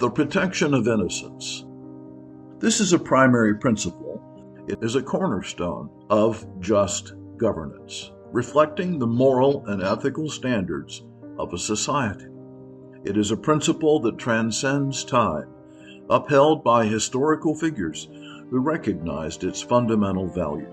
The protection of innocence. This is a primary principle. It is a cornerstone of just governance, reflecting the moral and ethical standards of a society. It is a principle that transcends time, upheld by historical figures who recognized its fundamental value.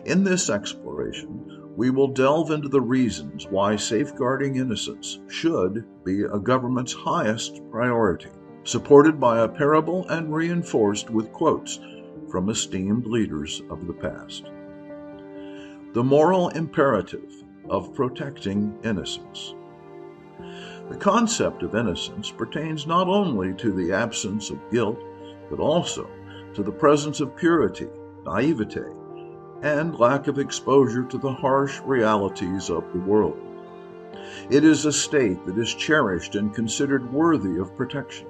In this exploration, we will delve into the reasons why safeguarding innocence should be a government's highest priority, supported by a parable and reinforced with quotes from esteemed leaders of the past. The moral imperative of protecting innocence. The concept of innocence pertains not only to the absence of guilt, but also to the presence of purity, naivete, and lack of exposure to the harsh realities of the world. It is a state that is cherished and considered worthy of protection.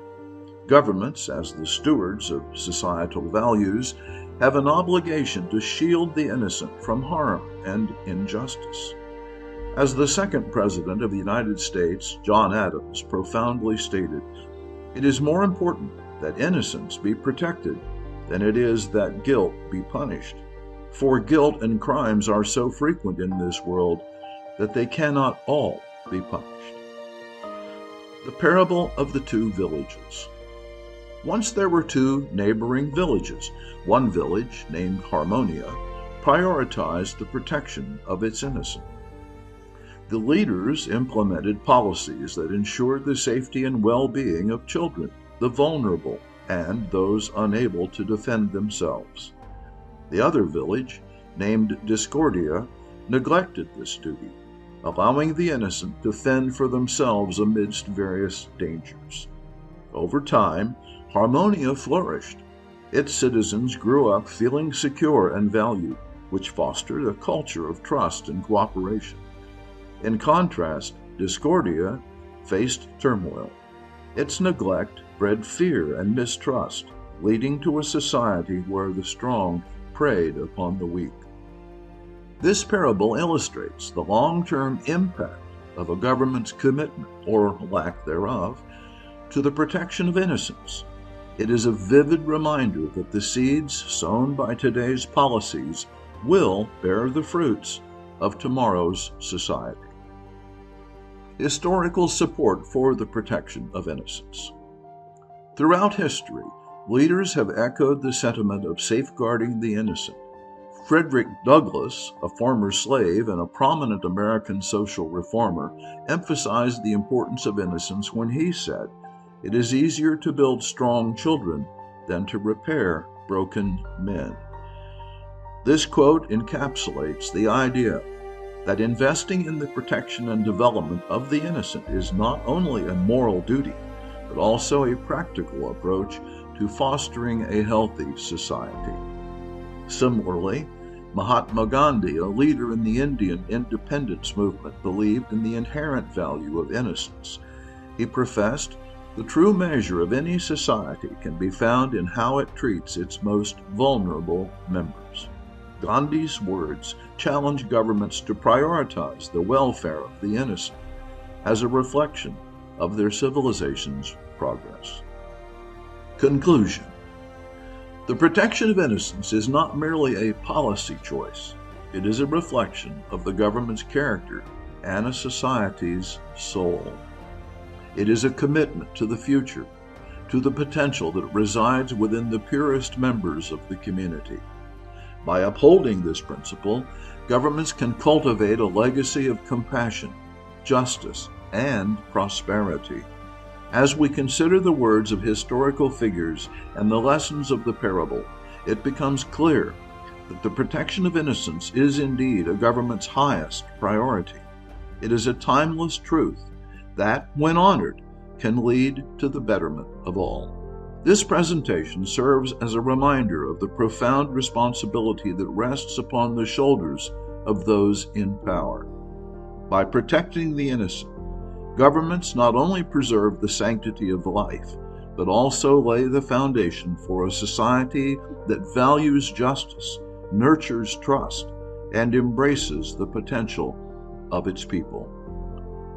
Governments, as the stewards of societal values, have an obligation to shield the innocent from harm and injustice. As the second President of the United States, John Adams, profoundly stated, "It is more important that innocence be protected than it is that guilt be punished. For guilt and crimes are so frequent in this world that they cannot all be punished." The parable of the two villages. Once there were two neighboring villages. One village, named Harmonia, prioritized the protection of its innocent. The leaders implemented policies that ensured the safety and well-being of children, the vulnerable, and those unable to defend themselves. The other village, named Discordia, neglected this duty, allowing the innocent to fend for themselves amidst various dangers. Over time, Harmonia flourished. Its citizens grew up feeling secure and valued, which fostered a culture of trust and cooperation. In contrast, Discordia faced turmoil. Its neglect bred fear and mistrust, leading to a society where the strong preyed upon the weak. This parable illustrates the long-term impact of a government's commitment, or lack thereof, to the protection of innocence. It is a vivid reminder that the seeds sown by today's policies will bear the fruits of tomorrow's society. Historical support for the protection of innocence. Throughout history, leaders have echoed the sentiment of safeguarding the innocent. Frederick Douglass, a former slave and a prominent American social reformer, emphasized the importance of innocence when he said, "It is easier to build strong children than to repair broken men." This quote encapsulates the idea that investing in the protection and development of the innocent is not only a moral duty, but also a practical approach to fostering a healthy society. Similarly, Mahatma Gandhi, a leader in the Indian independence movement, believed in the inherent value of innocence. He professed, "The true measure of any society can be found in how it treats its most vulnerable members." Gandhi's words challenge governments to prioritize the welfare of the innocent as a reflection of their civilization's progress. Conclusion. The protection of innocence is not merely a policy choice. It is a reflection of the government's character and a society's soul. It is a commitment to the future, to the potential that resides within the purest members of the community. By upholding this principle, governments can cultivate a legacy of compassion, justice, and prosperity. As we consider the words of historical figures and the lessons of the parable, it becomes clear that the protection of innocence is indeed a government's highest priority. It is a timeless truth that, when honored, can lead to the betterment of all. This presentation serves as a reminder of the profound responsibility that rests upon the shoulders of those in power. By protecting the innocent, governments not only preserve the sanctity of life, but also lay the foundation for a society that values justice, nurtures trust, and embraces the potential of its people.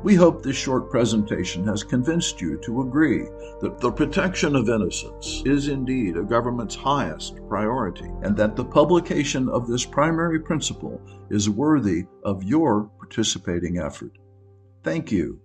We hope this short presentation has convinced you to agree that the protection of innocence is indeed a government's highest priority, and that the publication of this primary principle is worthy of your participating effort. Thank you.